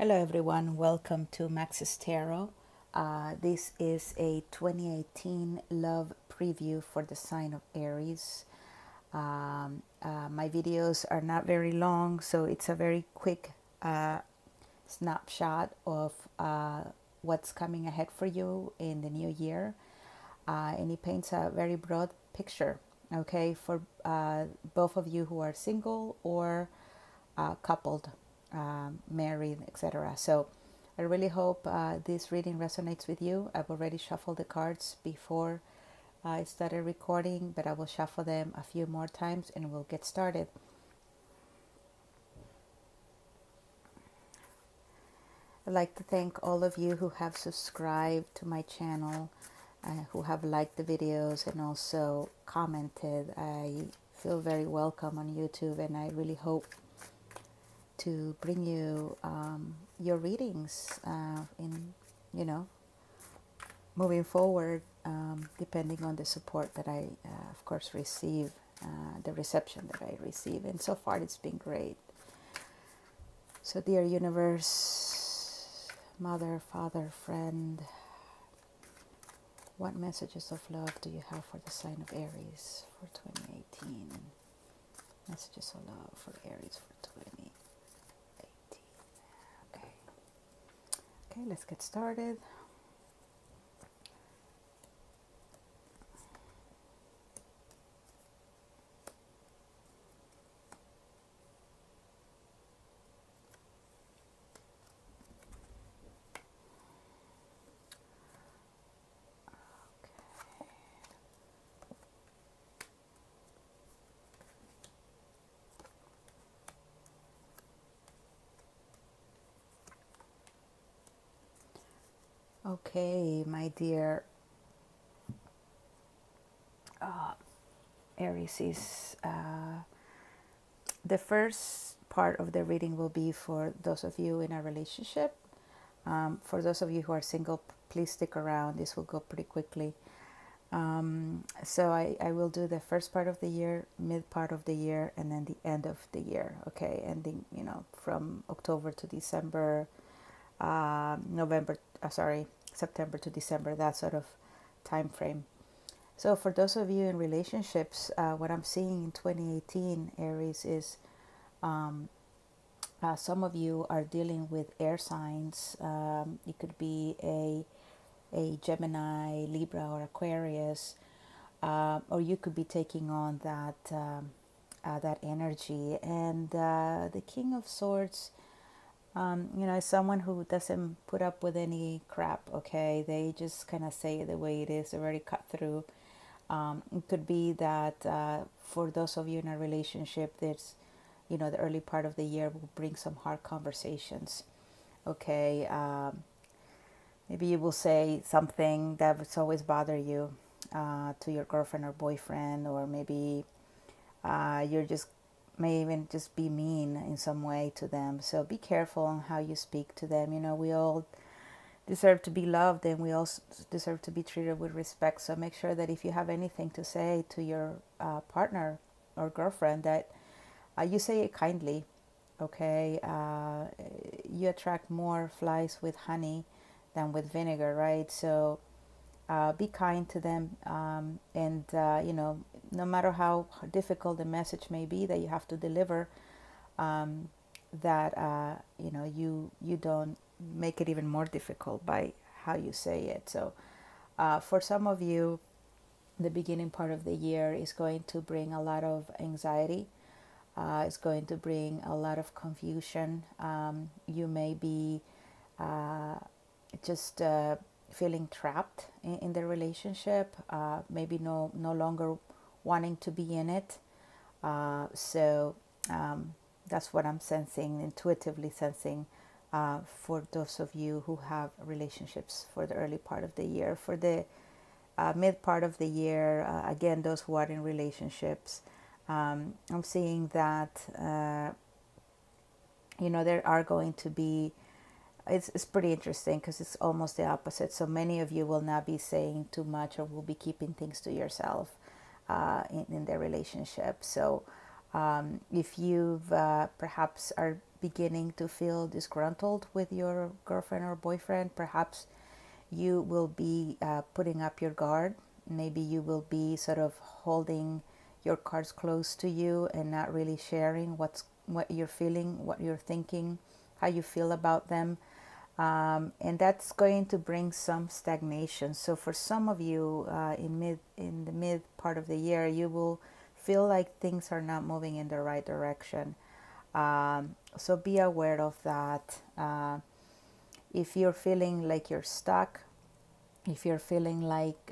Hello, everyone. Welcome to Max's Tarot. This is a 2018 love preview for the sign of Aries. My videos are not very long, so it's a very quick snapshot of what's coming ahead for you in the new year. And it paints a very broad picture, okay, for both of you who are single or coupled, married, etc. So I really hope this reading resonates with you. I've already shuffled the cards before I started recording, but I will shuffle them a few more times and we'll get started. I'd like to thank all of you who have subscribed to my channel, who have liked the videos and also commented. I feel very welcome on YouTube, and I really hope to bring you your readings in, you know, moving forward, depending on the support that I, of course, receive, the reception that I receive. And so far, it's been great. So, dear universe, mother, father, friend, what messages of love do you have for the sign of Aries for 2018? Messages of love for Aries for 2018. Okay. Okay, let's get started. Okay, my dear Aries, is the first part of the reading will be for those of you in a relationship. For those of you who are single, please stick around. This will go pretty quickly. So I will do the first part of the year, mid part of the year, and then the end of the year. Okay, ending, from October to December, September to December, that sort of time frame. So for those of you in relationships, what I'm seeing in 2018, Aries, is some of you are dealing with air signs. It could be a Gemini, Libra, or Aquarius, or you could be taking on that energy. And the King of Swords, is someone who doesn't put up with any crap. Okay, they just kind of say it the way it is. They're very cut through. It could be that for those of you in a relationship, there's, the early part of the year will bring some hard conversations. Okay, maybe you will say something that would always bother you to your girlfriend or boyfriend, or maybe you're just may even just be mean in some way to them. So be careful on how you speak to them. We all deserve to be loved, and we also deserve to be treated with respect. So make sure that if you have anything to say to your partner or girlfriend, that you say it kindly. Okay, you attract more flies with honey than with vinegar, right? So be kind to them, and no matter how difficult the message may be that you have to deliver, that you don't make it even more difficult by how you say it. So for some of you, the beginning part of the year is going to bring a lot of anxiety. It's going to bring a lot of confusion. You may be just feeling trapped in the relationship, maybe no longer wanting to be in it. So that's what I'm sensing, intuitively sensing, for those of you who have relationships for the early part of the year. For the mid part of the year, again, those who are in relationships, I'm seeing that, there are going to be, it's pretty interesting because it's almost the opposite. So many of you will not be saying too much, or will be keeping things to yourself in their relationship. So if you've perhaps are beginning to feel disgruntled with your girlfriend or boyfriend. Perhaps you will be putting up your guard. Maybe you will be sort of holding your cards close to you and not really sharing what you're feeling, what you're thinking, how you feel about them. And that's going to bring some stagnation. So for some of you, in the mid part of the year, you will feel like things are not moving in the right direction. So be aware of that. If you're feeling like you're stuck, if you're feeling like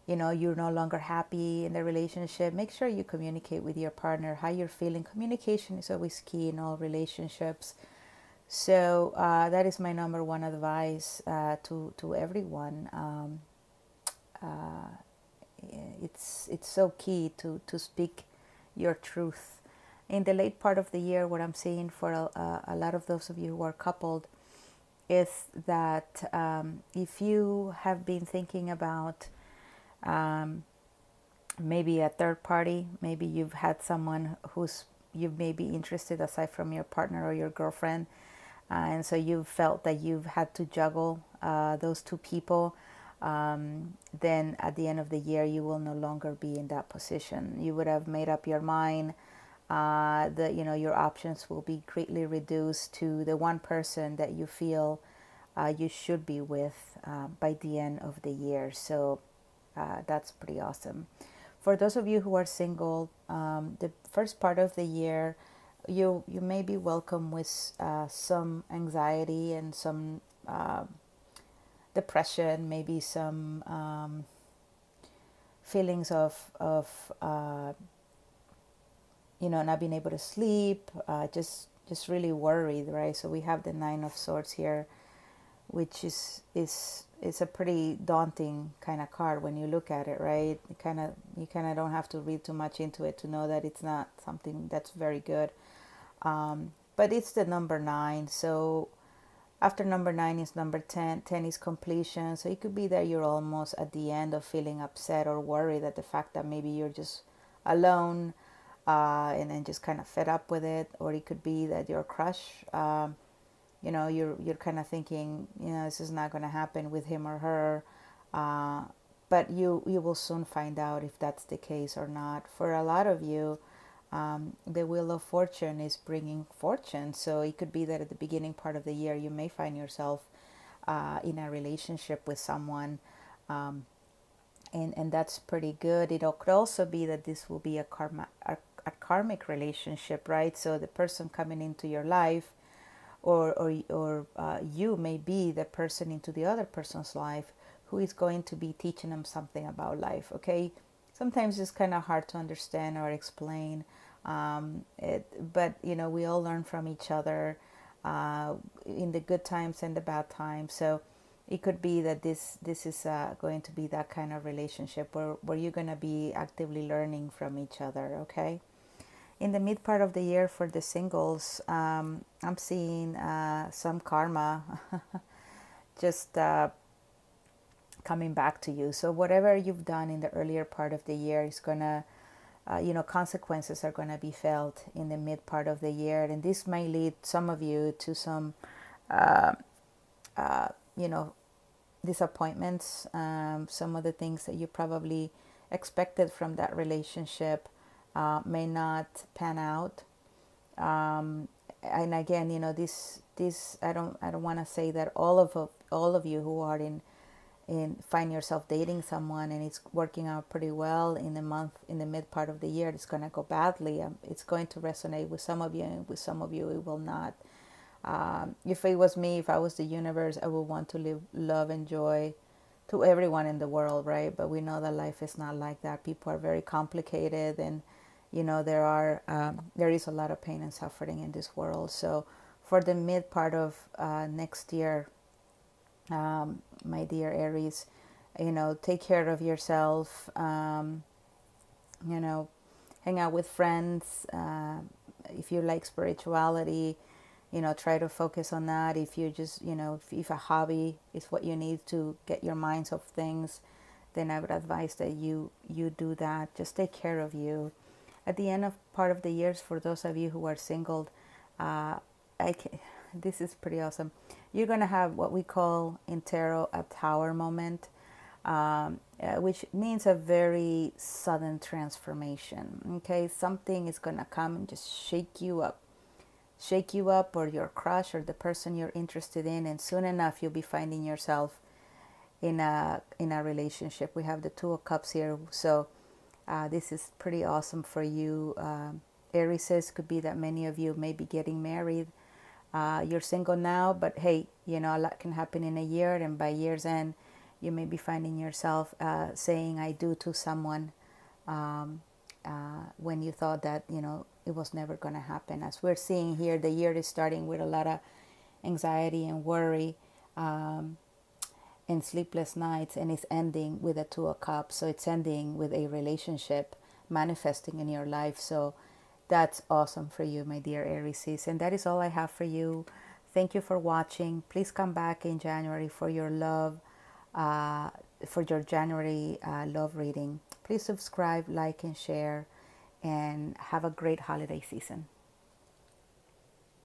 you're no longer happy in the relationship, make sure you communicate with your partner how you're feeling. Communication is always key in all relationships. So that is my number one advice to everyone. It's so key to speak your truth. In the late part of the year, what I'm seeing for a lot of those of you who are coupled is that if you have been thinking about maybe a third party, maybe you've had someone who's you may be interested aside from your partner or your girlfriend, and so you've felt that you've had to juggle those two people, then at the end of the year you will no longer be in that position. You would have made up your mind that your options will be greatly reduced to the one person that you feel you should be with by the end of the year. So that's pretty awesome. For those of you who are single, the first part of the year, you may be welcome with some anxiety and some depression, maybe some feelings of not being able to sleep, just really worried, right? So we have the Nine of Swords here, which is a pretty daunting kind of card when you look at it, right? You kind of don't have to read too much into it to know that it's not something that's very good. But it's the number 9, so after number 9 is number 10. 10 is completion, so it could be that you're almost at the end of feeling upset or worried at the fact that maybe you're just alone, and then just kind of fed up with it. Or it could be that your crush, you're kind of thinking, this is not going to happen with him or her, but you will soon find out if that's the case or not. For a lot of you, the Wheel of Fortune is bringing fortune, so it could be that at the beginning part of the year you may find yourself in a relationship with someone, and that's pretty good. It could also be that this will be a karmic relationship, right? So the person coming into your life, or you may be the person into the other person's life who is going to be teaching them something about life. Okay, sometimes it's kind of hard to understand or explain, but we all learn from each other in the good times and the bad times. So it could be that this is going to be that kind of relationship where you're going to be actively learning from each other. Okay. In the mid part of the year for the singles, I'm seeing some karma just coming back to you. So whatever you've done in the earlier part of the year is going to, consequences are going to be felt in the mid part of the year. And this may lead some of you to some, disappointments. Some of the things that you probably expected from that relationship may not pan out. And again, this I don't want to say that all of you who are in find yourself dating someone and it's working out pretty well in the mid part of the year, it's going to go badly. It's going to resonate with some of you, and with some of you it will not. If it was me, if I was the universe, I would want to live love and joy to everyone in the world, right? But we know that life is not like that. People are very complicated, and there is a lot of pain and suffering in this world. So for the mid part of next year, my dear Aries, take care of yourself. Hang out with friends. If you like spirituality, try to focus on that. If you just, if a hobby is what you need to get your minds off things, then I would advise that you do that. Just take care of you. At the end of part of the years, for those of you who are single, uh, I can, this is pretty awesome. You're going to have what we call in tarot a tower moment, which means a very sudden transformation. Okay, something is going to come and just shake you up, or your crush or the person you're interested in, and soon enough you'll be finding yourself in a relationship. We have the Two of Cups here, so this is pretty awesome for you. Aries, could be that many of you may be getting married. You're single now, but hey, you know, a lot can happen in a year, and by year's end, you may be finding yourself saying "I do" to someone um, when you thought that, you know, it was never going to happen. As we're seeing here, the year is starting with a lot of anxiety and worry. And sleepless nights, and it's ending with a Two of Cups. So it's ending with a relationship manifesting in your life. So that's awesome for you, my dear Aries. And that is all I have for you. Thank you for watching. Please come back in January for your love, uh, for your January love reading. Please subscribe, like, and share, and have a great holiday season.